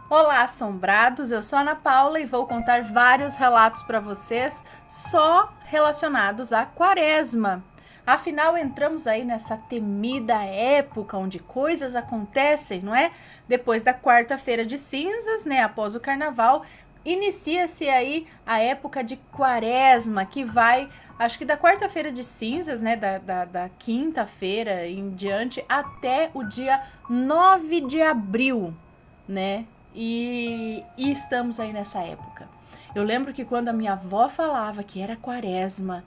Olá, assombrados! Eu sou a Ana Paula e vou contar vários relatos para vocês só relacionados à Quaresma. Afinal, entramos aí nessa temida época onde coisas acontecem, não é? Depois da quarta-feira de cinzas, né? Após o carnaval, inicia-se aí a época de Quaresma, que vai, acho que da quarta-feira de cinzas, né? Da quinta-feira em diante até o dia 9 de abril, né? E estamos aí nessa época. Eu lembro que quando a minha avó falava que era Quaresma,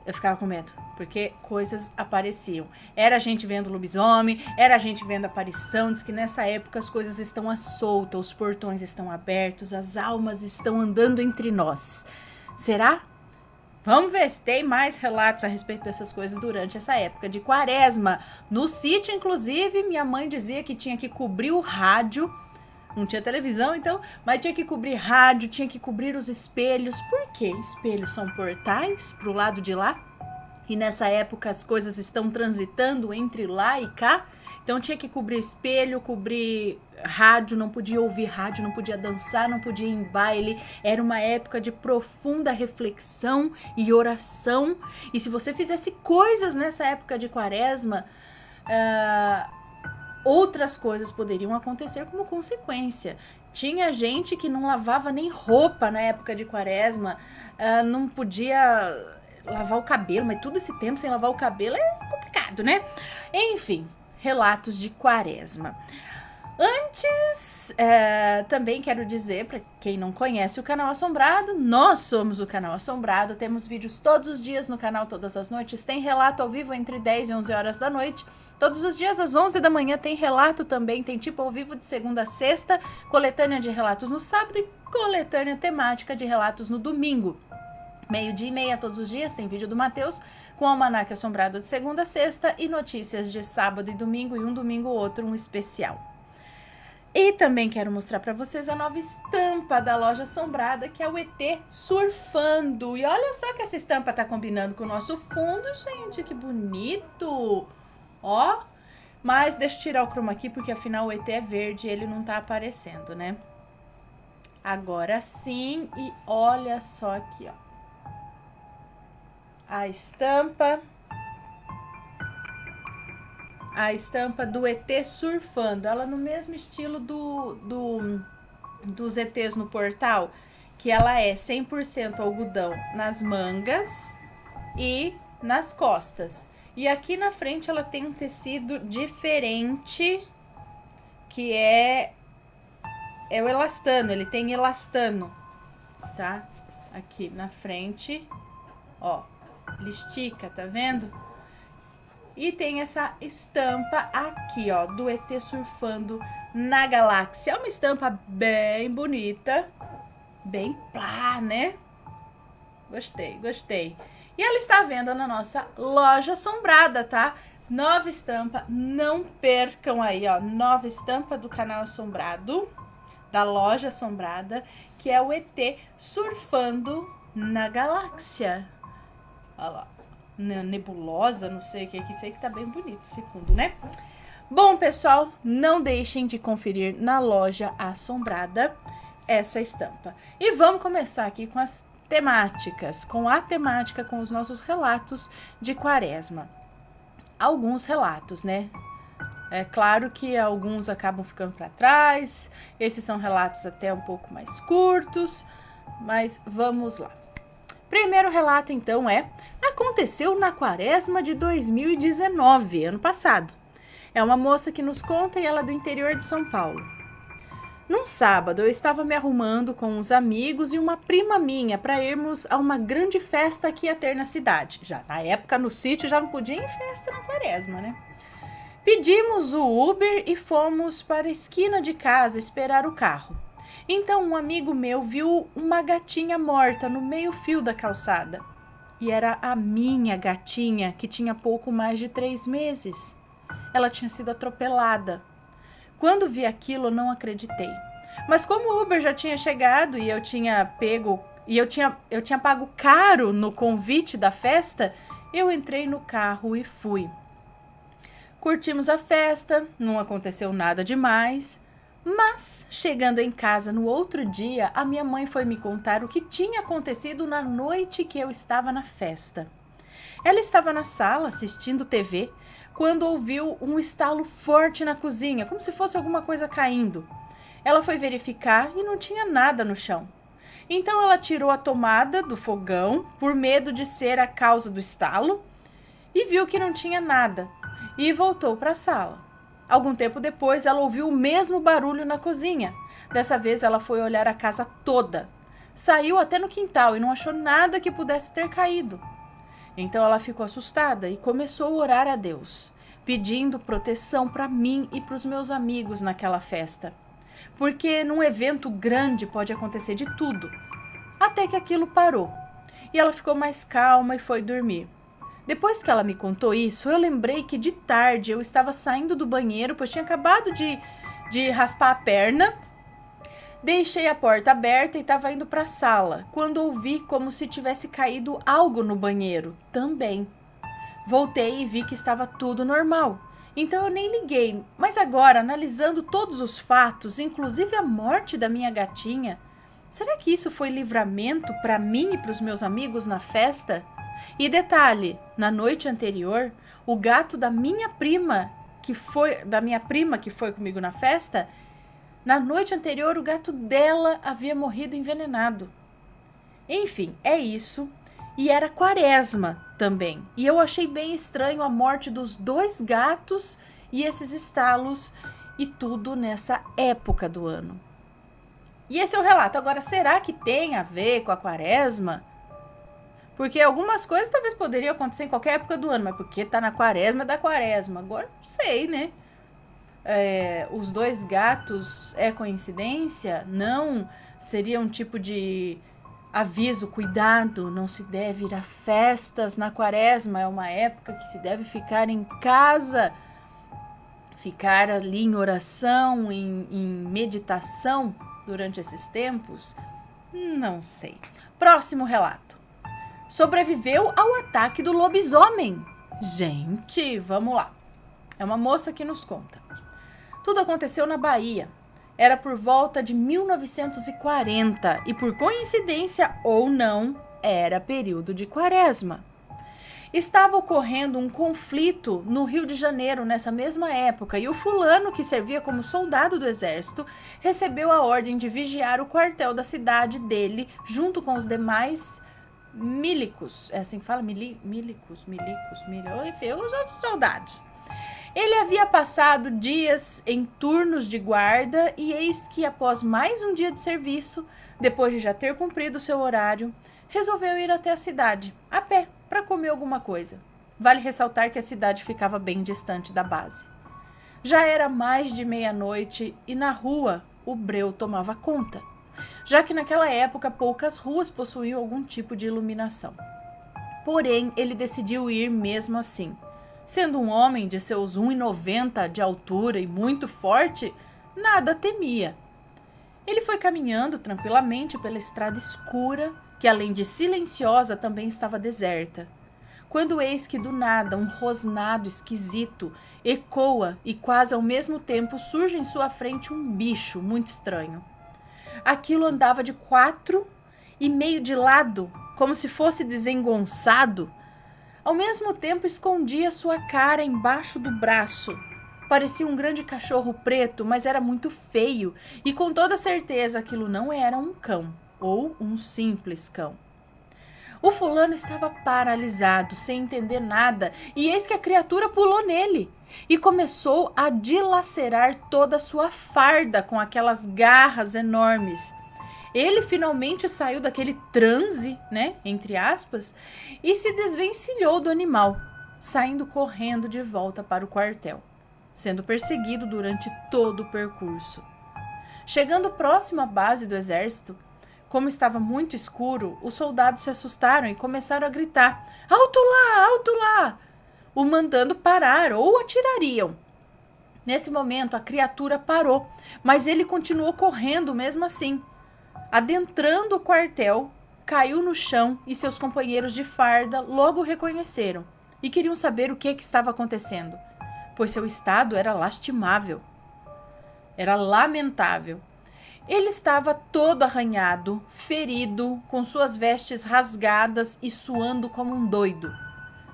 eu ficava com medo, porque coisas apareciam. Era a gente vendo lobisomem, era a gente vendo aparição. Diz que nessa época as coisas estão à solta, os portões estão abertos, as almas estão andando entre nós. Será? Vamos ver se tem mais relatos a respeito dessas coisas durante essa época de Quaresma. No sítio, inclusive, minha mãe dizia que tinha que cobrir o rádio. Não tinha televisão, então, mas tinha que cobrir rádio, tinha que cobrir os espelhos. Por quê? Espelhos são portais pro lado de lá. E nessa época as coisas estão transitando entre lá e cá. Então tinha que cobrir espelho, cobrir rádio, não podia ouvir rádio, não podia dançar, não podia ir em baile. Era uma época de profunda reflexão e oração. E se você fizesse coisas nessa época de Quaresma, outras coisas poderiam acontecer como consequência. Tinha gente que não lavava nem roupa na época de Quaresma, não podia lavar o cabelo, mas todo esse tempo sem lavar o cabelo é complicado, né? Enfim, relatos de Quaresma. Antes, também quero dizer, para quem não conhece o Canal Assombrado, nós somos o Canal Assombrado, temos vídeos todos os dias no canal, todas as noites, tem relato ao vivo entre 10 e 11 horas da noite, todos os dias às 11 da manhã tem relato também, tem tipo ao vivo de segunda a sexta, coletânea de relatos no sábado e coletânea temática de relatos no domingo. 12:30 todos os dias tem vídeo do Matheus com o Almanaque Assombrado de segunda a sexta e notícias de sábado e domingo, e um domingo ou outro um especial. E também quero mostrar para vocês a nova estampa da Loja Assombrada, que é o ET surfando. E olha só que essa estampa tá combinando com o nosso fundo, gente, que bonito! Ó, mas deixa eu tirar o chroma aqui, porque afinal o ET é verde e ele não tá aparecendo, né? Agora sim, e olha só aqui, ó. A estampa do ET surfando, ela no mesmo estilo dos ETs no portal, que ela é 100% algodão nas mangas e nas costas. E aqui na frente ela tem um tecido diferente, que é o elastano, ele tem elastano, tá? Aqui na frente, ó, ele estica, tá vendo? E tem essa estampa aqui, ó, do ET surfando na galáxia. É uma estampa bem bonita, bem plá, né? Gostei. E ela está à venda na nossa Loja Assombrada, tá? Nova estampa, não percam aí, ó, nova estampa do Canal Assombrado, da Loja Assombrada, que é o ET surfando na galáxia. Olha lá. Nebulosa, não sei o que, sei que tá bem bonito esse fundo, né? Bom, pessoal, não deixem de conferir na Loja Assombrada essa estampa. E vamos começar aqui com as temáticas, com os nossos relatos de Quaresma. Alguns relatos, né? É claro que alguns acabam ficando para trás, esses são relatos até um pouco mais curtos, mas vamos lá. Primeiro relato, então, aconteceu na Quaresma de 2019, ano passado. É uma moça que nos conta e ela é do interior de São Paulo. Num sábado, eu estava me arrumando com uns amigos e uma prima minha para irmos a uma grande festa que ia ter na cidade. Já na época, no sítio, já não podia ir em festa na Quaresma, né? Pedimos o Uber e fomos para a esquina de casa esperar o carro. Então um amigo meu viu uma gatinha morta no meio-fio da calçada. E era a minha gatinha, que tinha pouco mais de 3 meses. Ela tinha sido atropelada. Quando vi aquilo, eu não acreditei. Mas como o Uber já tinha chegado e eu tinha pago caro no convite da festa, eu entrei no carro e fui. Curtimos a festa, não aconteceu nada demais. Mas, chegando em casa no outro dia, a minha mãe foi me contar o que tinha acontecido na noite que eu estava na festa. Ela estava na sala assistindo TV quando ouviu um estalo forte na cozinha, como se fosse alguma coisa caindo. Ela foi verificar e não tinha nada no chão. Então ela tirou a tomada do fogão por medo de ser a causa do estalo e viu que não tinha nada e voltou para a sala. Algum tempo depois ela ouviu o mesmo barulho na cozinha. Dessa vez ela foi olhar a casa toda. Saiu até no quintal e não achou nada que pudesse ter caído. Então ela ficou assustada e começou a orar a Deus, pedindo proteção para mim e para os meus amigos naquela festa. Porque num evento grande pode acontecer de tudo. Até que aquilo parou. E ela ficou mais calma e foi dormir. Depois que ela me contou isso, eu lembrei que de tarde eu estava saindo do banheiro, pois tinha acabado de raspar a perna. Deixei a porta aberta e estava indo para a sala, quando ouvi como se tivesse caído algo no banheiro, também. Voltei e vi que estava tudo normal. Então eu nem liguei, mas agora, analisando todos os fatos, inclusive a morte da minha gatinha, será que isso foi livramento para mim e para os meus amigos na festa? E detalhe, na noite anterior, o gato da minha prima que foi comigo na festa, na noite anterior o gato dela havia morrido envenenado. Enfim, é isso. E era quaresma também. E eu achei bem estranho a morte dos 2 gatos e esses estalos e tudo nessa época do ano. E esse é o relato. Agora, será que tem a ver com a quaresma? Porque algumas coisas talvez poderiam acontecer em qualquer época do ano, mas porque tá na quaresma é da quaresma. Agora, não sei, né? Os 2 gatos é coincidência? Não? Seria um tipo de aviso, cuidado, não se deve ir a festas na quaresma, é uma época que se deve ficar em casa, ficar ali em oração, em meditação durante esses tempos? Não sei. Próximo relato. Sobreviveu ao ataque do lobisomem. Gente, vamos lá. É uma moça que nos conta. Tudo aconteceu na Bahia. Era por volta de 1940 e, por coincidência ou não, era período de quaresma. Estava ocorrendo um conflito no Rio de Janeiro nessa mesma época e o fulano, que servia como soldado do exército, recebeu a ordem de vigiar o quartel da cidade dele junto com os demais milicos. É assim que fala? Milicos, enfim, os outros soldados. Ele havia passado dias em turnos de guarda e eis que, após mais um dia de serviço, depois de já ter cumprido seu horário, resolveu ir até a cidade, a pé, para comer alguma coisa. Vale ressaltar que a cidade ficava bem distante da base. Já era mais de meia-noite e na rua o breu tomava conta, já que naquela época poucas ruas possuíam algum tipo de iluminação. Porém, ele decidiu ir mesmo assim. Sendo um homem de seus 1,90 de altura e muito forte, nada temia. Ele foi caminhando tranquilamente pela estrada escura, que além de silenciosa também estava deserta. Quando eis que do nada um rosnado esquisito ecoa e quase ao mesmo tempo surge em sua frente um bicho muito estranho. Aquilo andava de 4 e meio de lado, como se fosse desengonçado. Ao mesmo tempo escondia sua cara embaixo do braço. Parecia um grande cachorro preto, mas era muito feio e com toda certeza aquilo não era um cão ou um simples cão. O fulano estava paralisado, sem entender nada, e eis que a criatura pulou nele e começou a dilacerar toda a sua farda com aquelas garras enormes. Ele finalmente saiu daquele transe, né, entre aspas, e se desvencilhou do animal, saindo correndo de volta para o quartel, sendo perseguido durante todo o percurso. Chegando próximo à base do exército, como estava muito escuro, os soldados se assustaram e começaram a gritar: "Alto lá! Alto lá!", o mandando parar ou atirariam. Nesse momento, a criatura parou, mas ele continuou correndo mesmo assim. Adentrando o quartel, caiu no chão e seus companheiros de farda logo o reconheceram e queriam saber o que estava acontecendo, pois seu estado era lastimável. Era lamentável. Ele estava todo arranhado, ferido, com suas vestes rasgadas e suando como um doido.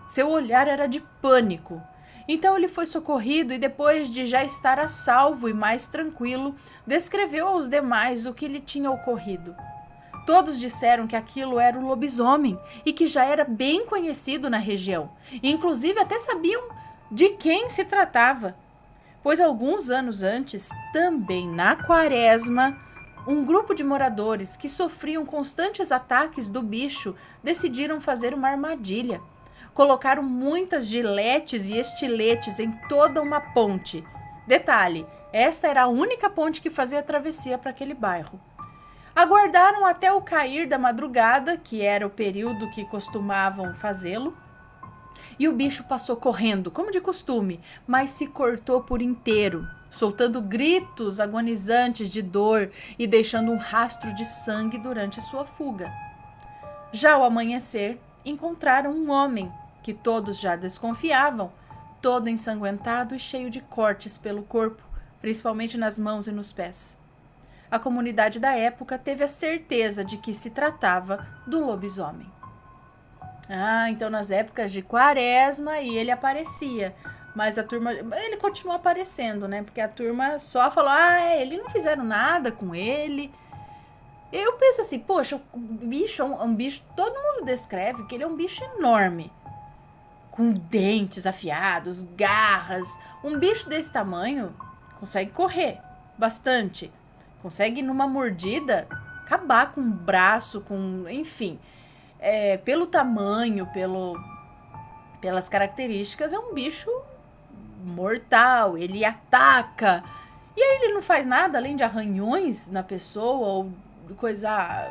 Seu olhar era de pânico. Então ele foi socorrido e, depois de já estar a salvo e mais tranquilo, descreveu aos demais o que lhe tinha ocorrido. Todos disseram que aquilo era o lobisomem e que já era bem conhecido na região. E, inclusive, até sabiam de quem se tratava. Pois alguns anos antes, também na quaresma, um grupo de moradores que sofriam constantes ataques do bicho decidiram fazer uma armadilha. Colocaram muitas giletes e estiletes em toda uma ponte. Detalhe, esta era a única ponte que fazia a travessia para aquele bairro. Aguardaram até o cair da madrugada, que era o período que costumavam fazê-lo, e o bicho passou correndo, como de costume, mas se cortou por inteiro, soltando gritos agonizantes de dor e deixando um rastro de sangue durante sua fuga. Já ao amanhecer, encontraram um homem, que todos já desconfiavam, todo ensanguentado e cheio de cortes pelo corpo, principalmente nas mãos e nos pés. A comunidade da época teve a certeza de que se tratava do lobisomem. Então nas épocas de quaresma e ele aparecia, mas a turma, ele continuou aparecendo, né? Porque a turma só falou, eles não fizeram nada com ele. Eu penso assim, poxa, o bicho é um bicho, todo mundo descreve que ele é um bicho enorme, com dentes afiados, garras. Um bicho desse tamanho consegue correr bastante, consegue numa mordida acabar com um braço, enfim. Pelo tamanho, pelas características, é um bicho mortal, ele ataca. E aí ele não faz nada além de arranhões na pessoa ou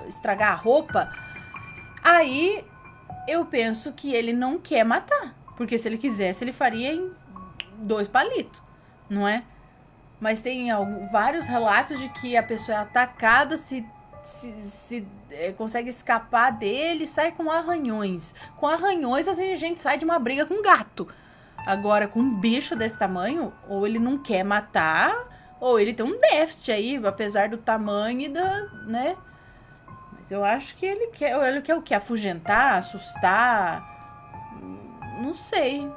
estragar a roupa. Aí eu penso que ele não quer matar, porque se ele quisesse ele faria em 2 palitos, não é? Mas tem vários relatos de que a pessoa é atacada, se consegue escapar dele, sai com arranhões. Com arranhões, assim, a gente sai de uma briga com um gato. Agora, com um bicho desse tamanho, ou ele não quer matar, ou ele tem um déficit aí, apesar do tamanho e né? Mas eu acho que ele quer o quê? Afugentar, assustar? Não sei.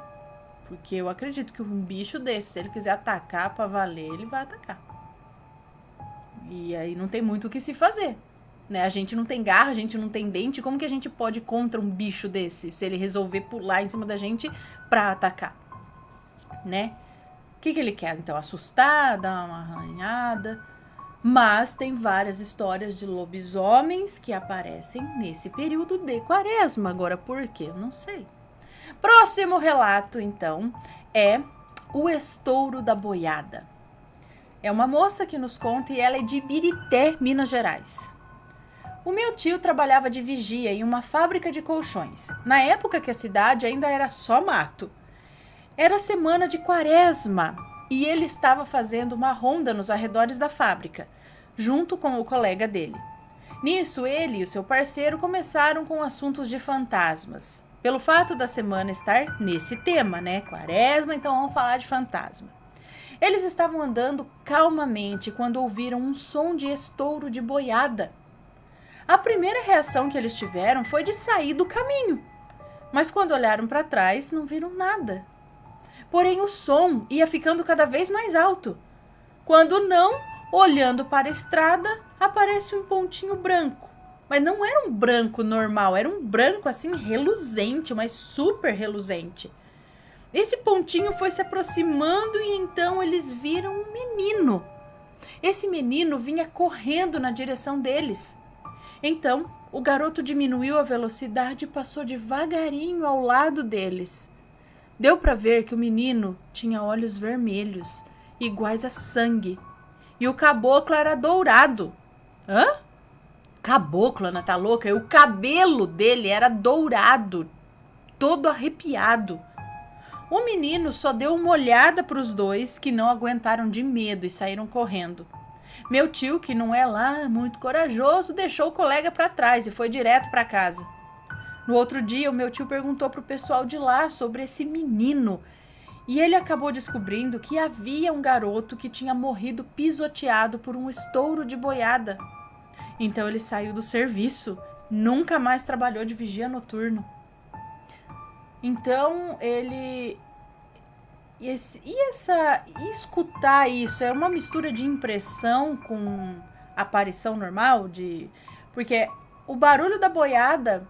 Porque eu acredito que um bicho desse, se ele quiser atacar pra valer, ele vai atacar. E aí não tem muito o que se fazer, né? A gente não tem garra, a gente não tem dente. Como que a gente pode ir contra um bicho desse, se ele resolver pular em cima da gente pra atacar, né? O que ele quer? Então, assustar, dar uma arranhada. Mas tem várias histórias de lobisomens que aparecem nesse período de quaresma. Agora, por quê? Eu não sei. Próximo relato, então, é o estouro da boiada. É uma moça que nos conta e ela é de Ibirité, Minas Gerais. O meu tio trabalhava de vigia em uma fábrica de colchões, na época que a cidade ainda era só mato. Era semana de quaresma e ele estava fazendo uma ronda nos arredores da fábrica, junto com o colega dele. Nisso, ele e o seu parceiro começaram com assuntos de fantasmas. Pelo fato da semana estar nesse tema, né? Quaresma, então vamos falar de fantasma. Eles estavam andando calmamente quando ouviram um som de estouro de boiada. A primeira reação que eles tiveram foi de sair do caminho, mas quando olharam para trás não viram nada. Porém, o som ia ficando cada vez mais alto. Quando não, olhando para a estrada, aparece um pontinho branco. Mas não era um branco normal, era um branco assim reluzente, mas super reluzente. Esse pontinho foi se aproximando e então eles viram um menino. Esse menino vinha correndo na direção deles. Então, o garoto diminuiu a velocidade e passou devagarinho ao lado deles. Deu para ver que o menino tinha olhos vermelhos, iguais a sangue. E o caboclo era dourado. Hã? Caboclo, Ana, tá louca? E o cabelo dele era dourado, todo arrepiado. O menino só deu uma olhada para os dois, que não aguentaram de medo e saíram correndo. Meu tio, que não é lá muito corajoso, deixou o colega para trás e foi direto para casa. No outro dia, o meu tio perguntou para o pessoal de lá sobre esse menino E ele acabou descobrindo que havia um garoto que tinha morrido pisoteado por um estouro de boiada. Então ele saiu do serviço, nunca mais trabalhou de vigia noturno. Então ele... escutar isso é uma mistura de impressão com aparição normal? Porque o barulho da boiada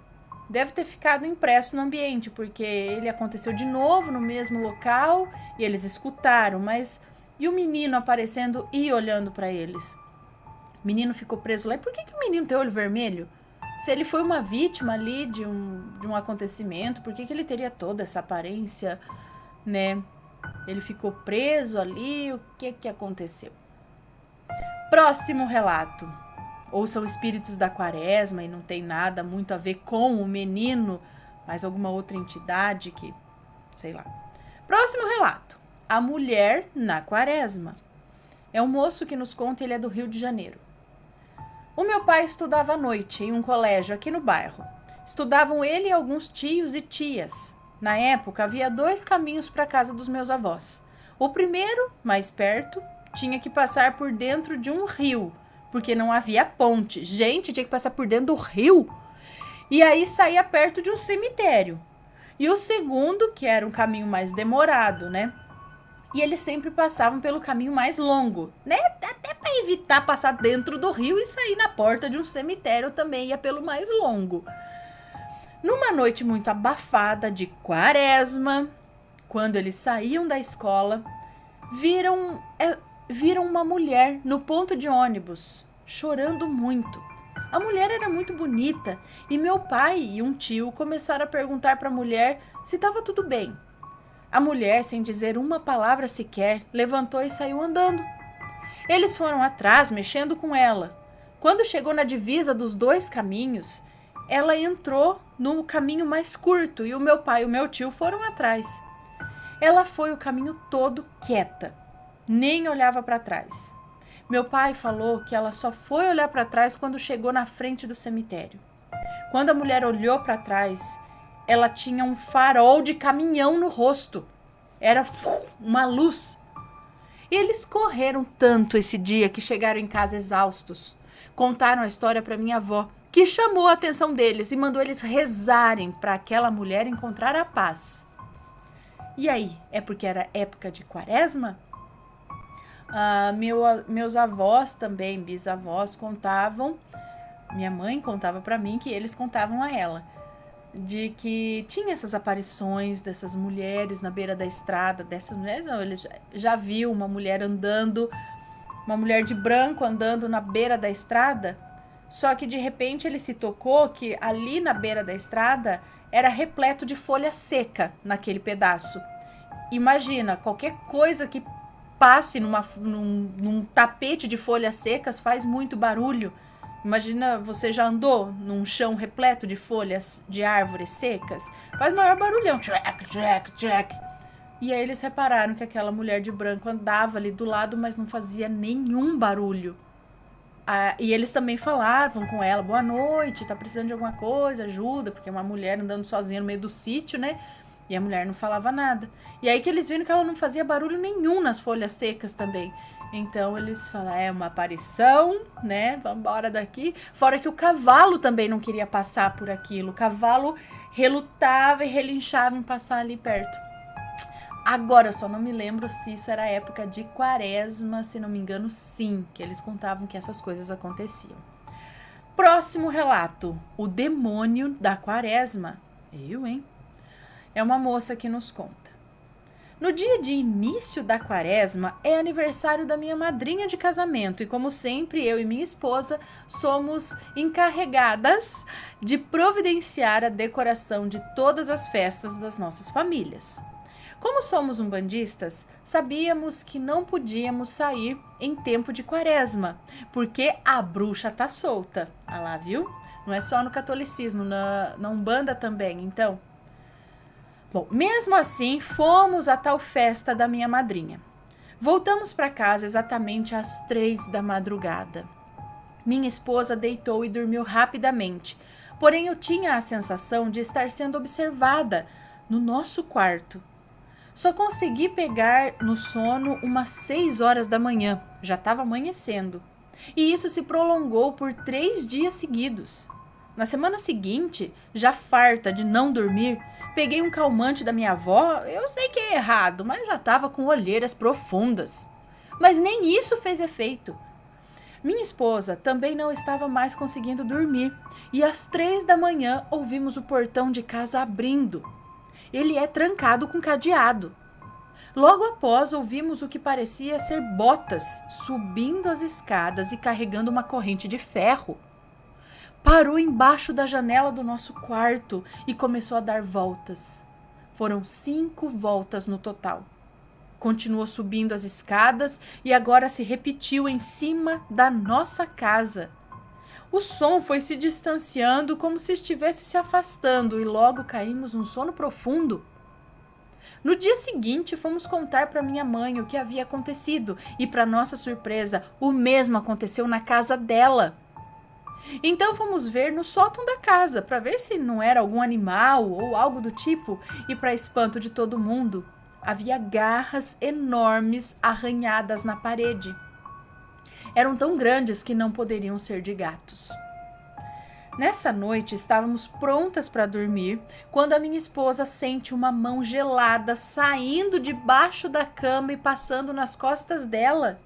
deve ter ficado impresso no ambiente, porque ele aconteceu de novo no mesmo local e eles escutaram, mas e o menino aparecendo e olhando para eles? O menino ficou preso lá. E por que o menino tem olho vermelho? Se ele foi uma vítima ali de um acontecimento, por que ele teria toda essa aparência, né? Ele ficou preso ali, o que aconteceu? Próximo relato. Ou são espíritos da quaresma e não tem nada muito a ver com o menino, mas alguma outra entidade que, sei lá. Próximo relato. A mulher na quaresma. É um moço que nos conta, ele é do Rio de Janeiro. O meu pai estudava à noite em um colégio aqui no bairro. Estudavam ele e alguns tios e tias. Na época, havia 2 caminhos para a casa dos meus avós. O primeiro, mais perto, tinha que passar por dentro de um rio, porque não havia ponte. Gente, tinha que passar por dentro do rio. E aí saía perto de um cemitério. E o segundo, que era um caminho mais demorado, né? E eles sempre passavam pelo caminho mais longo, né? Até para evitar passar dentro do rio e sair na porta de um cemitério também ia pelo mais longo. Numa noite muito abafada de quaresma, quando eles saíam da escola, viram uma mulher no ponto de ônibus, chorando muito. A mulher era muito bonita e meu pai e um tio começaram a perguntar para a mulher se estava tudo bem. A mulher, sem dizer uma palavra sequer, levantou e saiu andando. Eles foram atrás, mexendo com ela. Quando chegou na divisa dos 2 caminhos, ela entrou no caminho mais curto e o meu pai e o meu tio foram atrás. Ela foi o caminho todo quieta, nem olhava para trás. Meu pai falou que ela só foi olhar para trás quando chegou na frente do cemitério. Quando a mulher olhou para trás, ela tinha um farol de caminhão no rosto. Era uma luz. E eles correram tanto esse dia que chegaram em casa exaustos. Contaram a história para minha avó, que chamou a atenção deles e mandou eles rezarem para aquela mulher encontrar a paz. E aí, é porque era época de quaresma? Meus avós também, bisavós, contavam, minha mãe contava para mim que eles contavam a ela, de que tinha essas aparições dessas mulheres na beira da estrada, dessas mulheres não, eles já viu uma mulher andando, uma mulher de branco andando na beira da estrada, só que de repente ele se tocou que ali na beira da estrada era repleto de folha seca naquele pedaço. Imagina, qualquer coisa que passe num tapete de folhas secas faz muito barulho. Imagina, você já andou num chão repleto de folhas de árvores secas? Faz maior barulhão. Tchac, tchac, tchac. E aí eles repararam que aquela mulher de branco andava ali do lado, mas não fazia nenhum barulho. E eles também falavam com ela, boa noite, tá precisando de alguma coisa, ajuda, porque é uma mulher andando sozinha no meio do sítio, né? E a mulher não falava nada. E aí que eles viram que ela não fazia barulho nenhum nas folhas secas também. Então eles falaram, é uma aparição, né? Vamos embora daqui. Fora que o cavalo também não queria passar por aquilo. O cavalo relutava e relinchava em passar ali perto. Agora eu só não me lembro se isso era época de quaresma, se não me engano sim, que eles contavam que essas coisas aconteciam. Próximo relato, o demônio da quaresma. Eu, hein? É uma moça que nos conta. No dia de início da quaresma é aniversário da minha madrinha de casamento e, como sempre, eu e minha esposa somos encarregadas de providenciar a decoração de todas as festas das nossas famílias. Como somos umbandistas, sabíamos que não podíamos sair em tempo de quaresma, porque a bruxa tá solta. Ah lá, viu? Não é só no catolicismo, na Umbanda também, então... Bom, mesmo assim, fomos à tal festa da minha madrinha. Voltamos para casa exatamente às 3 da madrugada. Minha esposa deitou e dormiu rapidamente, porém eu tinha a sensação de estar sendo observada no nosso quarto. Só consegui pegar no sono umas 6 horas da manhã, já estava amanhecendo. E isso se prolongou por 3 dias seguidos. Na semana seguinte, já farta de não dormir, peguei um calmante da minha avó, eu sei que é errado, mas já estava com olheiras profundas. Mas nem isso fez efeito. Minha esposa também não estava mais conseguindo dormir, e às 3 da manhã ouvimos o portão de casa abrindo. Ele é trancado com cadeado. Logo após, ouvimos o que parecia ser botas subindo as escadas e carregando uma corrente de ferro. Parou embaixo da janela do nosso quarto e começou a dar voltas. Foram 5 voltas no total. Continuou subindo as escadas e agora se repetiu em cima da nossa casa. O som foi se distanciando como se estivesse se afastando e logo caímos num sono profundo. No dia seguinte, fomos contar para minha mãe o que havia acontecido e, para nossa surpresa, o mesmo aconteceu na casa dela. Então fomos ver no sótão da casa para ver se não era algum animal ou algo do tipo e, para espanto de todo mundo, havia garras enormes arranhadas na parede. Eram tão grandes que não poderiam ser de gatos. Nessa noite estávamos prontas para dormir quando a minha esposa sente uma mão gelada saindo debaixo da cama e passando nas costas dela.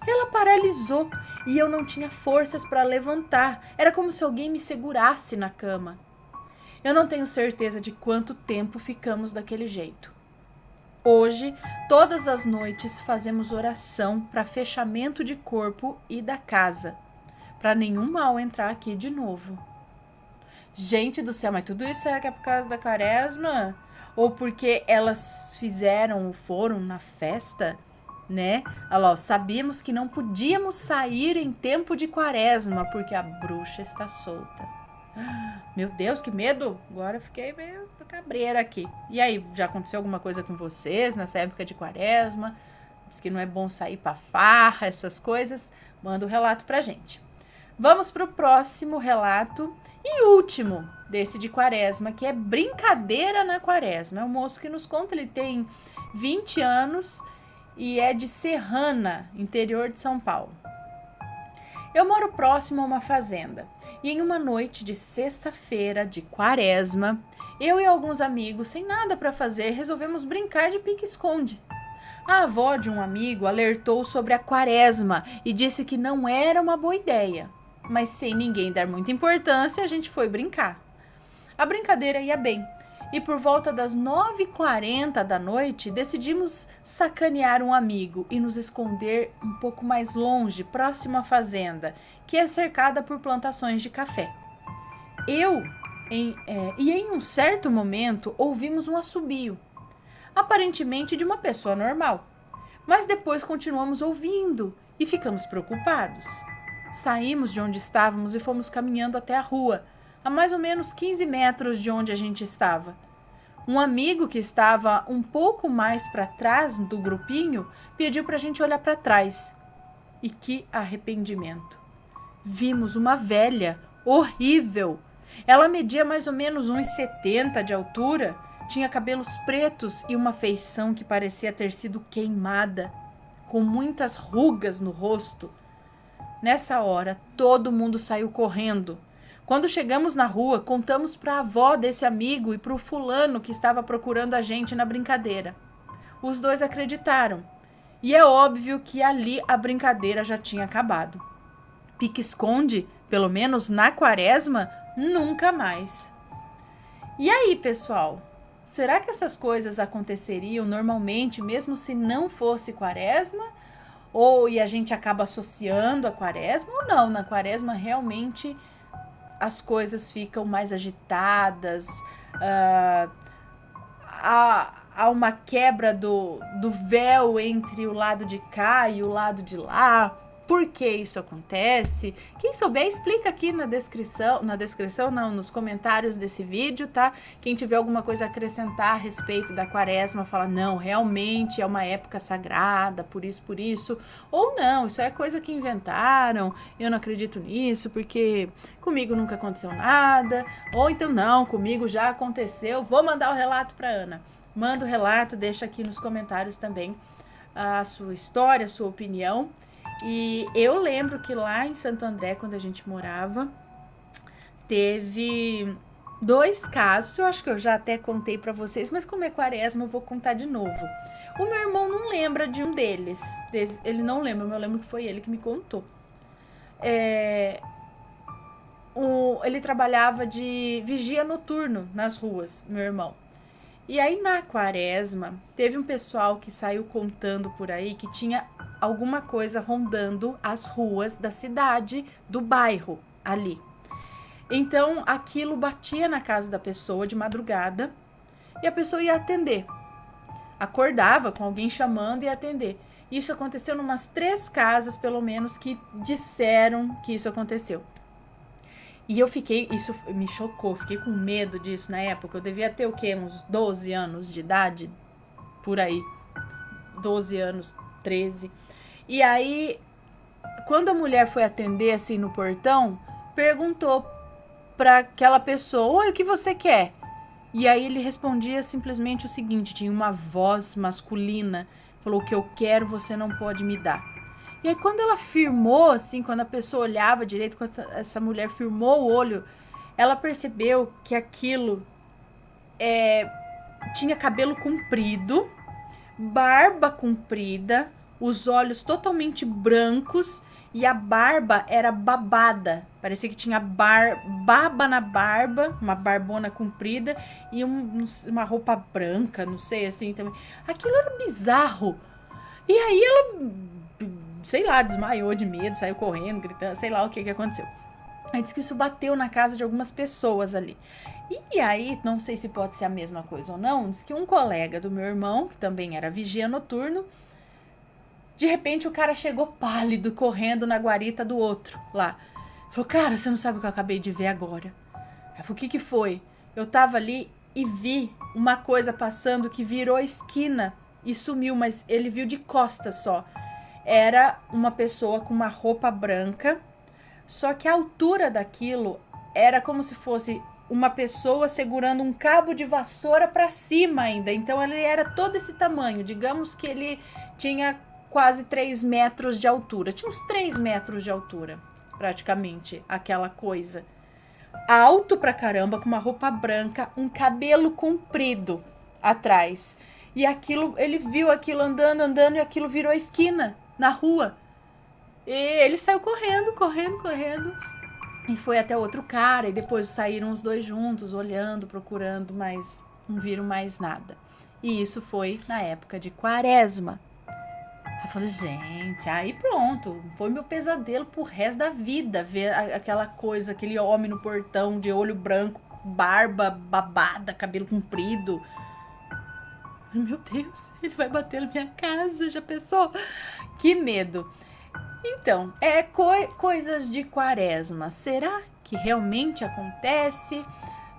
Ela paralisou e eu não tinha forças para levantar. Era como se alguém me segurasse na cama. Eu não tenho certeza de quanto tempo ficamos daquele jeito. Hoje, todas as noites fazemos oração para fechamento de corpo e da casa, para nenhum mal entrar aqui de novo. Gente do céu, mas tudo isso será que é por causa da quaresma? Ou porque elas foram na festa, né? Olha lá, sabíamos que não podíamos sair em tempo de quaresma, porque a bruxa está solta. Meu Deus, que medo! Agora eu fiquei meio cabreira aqui. E aí, já aconteceu alguma coisa com vocês nessa época de quaresma? Diz que não é bom sair pra farra, essas coisas. Manda o relato pra gente. Vamos pro próximo relato e último desse de quaresma, que é brincadeira na quaresma. É um moço que nos conta, ele tem 20 anos e é de Serrana, interior de São Paulo. Eu moro próximo a uma fazenda e em uma noite de sexta-feira de quaresma, eu e alguns amigos, sem nada para fazer, resolvemos brincar de pique-esconde. A avó de um amigo alertou sobre a quaresma e disse que não era uma boa ideia, mas sem ninguém dar muita importância, a gente foi brincar. A brincadeira ia bem. E por volta das 9h40 da noite, decidimos sacanear um amigo e nos esconder um pouco mais longe, próximo à fazenda, que é cercada por plantações de café. Em um certo momento, ouvimos um assobio, aparentemente de uma pessoa normal. Mas depois continuamos ouvindo e ficamos preocupados. Saímos de onde estávamos e fomos caminhando até a rua, a mais ou menos 15 metros de onde a gente estava. Um amigo que estava um pouco mais para trás do grupinho pediu para a gente olhar para trás. E que arrependimento! Vimos uma velha horrível. Ela media mais ou menos 1,70 de altura, tinha cabelos pretos e uma feição que parecia ter sido queimada, com muitas rugas no rosto. Nessa hora, todo mundo saiu correndo. Quando chegamos na rua, contamos para a avó desse amigo e para o fulano que estava procurando a gente na brincadeira. Os dois acreditaram. E é óbvio que ali a brincadeira já tinha acabado. Pique-esconde, pelo menos na quaresma, nunca mais. E aí, pessoal? Será que essas coisas aconteceriam normalmente, mesmo se não fosse quaresma? E a gente acaba associando a quaresma? Ou não? Na quaresma, realmente as coisas ficam mais agitadas, há uma quebra do véu entre o lado de cá e o lado de lá. Por que isso acontece? Quem souber, explica aqui nos comentários desse vídeo, tá? Quem tiver alguma coisa a acrescentar a respeito da quaresma, fala, não, realmente é uma época sagrada, por isso. Ou não, isso é coisa que inventaram, eu não acredito nisso, porque comigo nunca aconteceu nada. Ou então, não, comigo já aconteceu, vou mandar o relato pra Ana. Manda o relato, deixa aqui nos comentários também a sua história, a sua opinião. E eu lembro que lá em Santo André, quando a gente morava, teve 2 casos, eu acho que eu já até contei pra vocês, mas como é quaresma eu vou contar de novo. O meu irmão não lembra de um deles, ele não lembra, mas eu lembro que foi ele que me contou. Ele trabalhava de vigia noturno nas ruas, meu irmão. E aí na quaresma, teve um pessoal que saiu contando por aí que tinha alguma coisa rondando as ruas da cidade, do bairro ali. Então aquilo batia na casa da pessoa de madrugada e a pessoa ia atender. Acordava com alguém chamando e ia atender. Isso aconteceu numas 3 casas, pelo menos, que disseram que isso aconteceu. E eu fiquei, isso me chocou, fiquei com medo disso na época. Eu devia ter o quê? Uns 12 anos de idade? Por aí. 12 anos, 13. E aí, quando a mulher foi atender assim no portão, perguntou para aquela pessoa: oi, o que você quer? E aí ele respondia simplesmente o seguinte, tinha uma voz masculina, falou: o que eu quero você não pode me dar. E aí quando ela firmou, assim, quando a pessoa olhava direito, quando essa mulher firmou o olho, ela percebeu que aquilo tinha cabelo comprido, barba comprida, os olhos totalmente brancos e a barba era babada. Parecia que tinha baba na barba, uma barbona comprida e uma roupa branca, não sei, assim também. Aquilo era bizarro. E aí ela, sei lá, desmaiou de medo, saiu correndo, gritando, sei lá o que aconteceu. Aí disse que isso bateu na casa de algumas pessoas ali. E aí, não sei se pode ser a mesma coisa ou não, disse que um colega do meu irmão, que também era vigia noturno, de repente o cara chegou pálido, correndo na guarita do outro lá. Falou: cara, você não sabe o que eu acabei de ver agora. Aí falou: o que foi? Eu tava ali e vi uma coisa passando que virou esquina e sumiu, mas ele viu de costas só. Era uma pessoa com uma roupa branca, só que a altura daquilo era como se fosse uma pessoa segurando um cabo de vassoura para cima ainda. Então ele era todo esse tamanho. Digamos que ele tinha quase 3 metros de altura. Tinha uns 3 metros de altura, praticamente, aquela coisa. Alto pra caramba, com uma roupa branca, um cabelo comprido atrás. E aquilo, ele viu aquilo andando e aquilo virou a esquina na rua. E ele saiu correndo. E foi até outro cara. E depois saíram os dois juntos, olhando, procurando, mas não viram mais nada. E isso foi na época de quaresma. Aí eu falei: gente, aí pronto. Foi meu pesadelo pro resto da vida. Ver aquela coisa, aquele homem no portão de olho branco, barba babada, cabelo comprido. Meu Deus, ele vai bater na minha casa, já pensou? Que medo. Então, coisas de quaresma. Será que realmente acontece?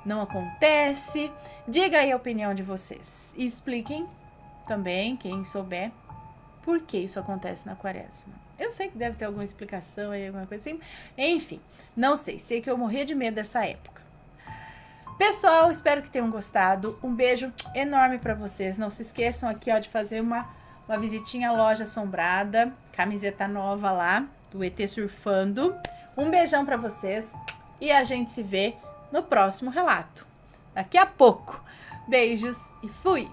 Não acontece? Diga aí a opinião de vocês. E expliquem também, quem souber, por que isso acontece na quaresma. Eu sei que deve ter alguma explicação aí, alguma coisa assim. Enfim, não sei. Sei que eu morria de medo dessa época. Pessoal, espero que tenham gostado. Um beijo enorme pra vocês. Não se esqueçam aqui, ó, de fazer uma visitinha à Loja Assombrada. Camiseta nova lá, do ET Surfando. Um beijão pra vocês. E a gente se vê no próximo relato. Daqui a pouco. Beijos e fui!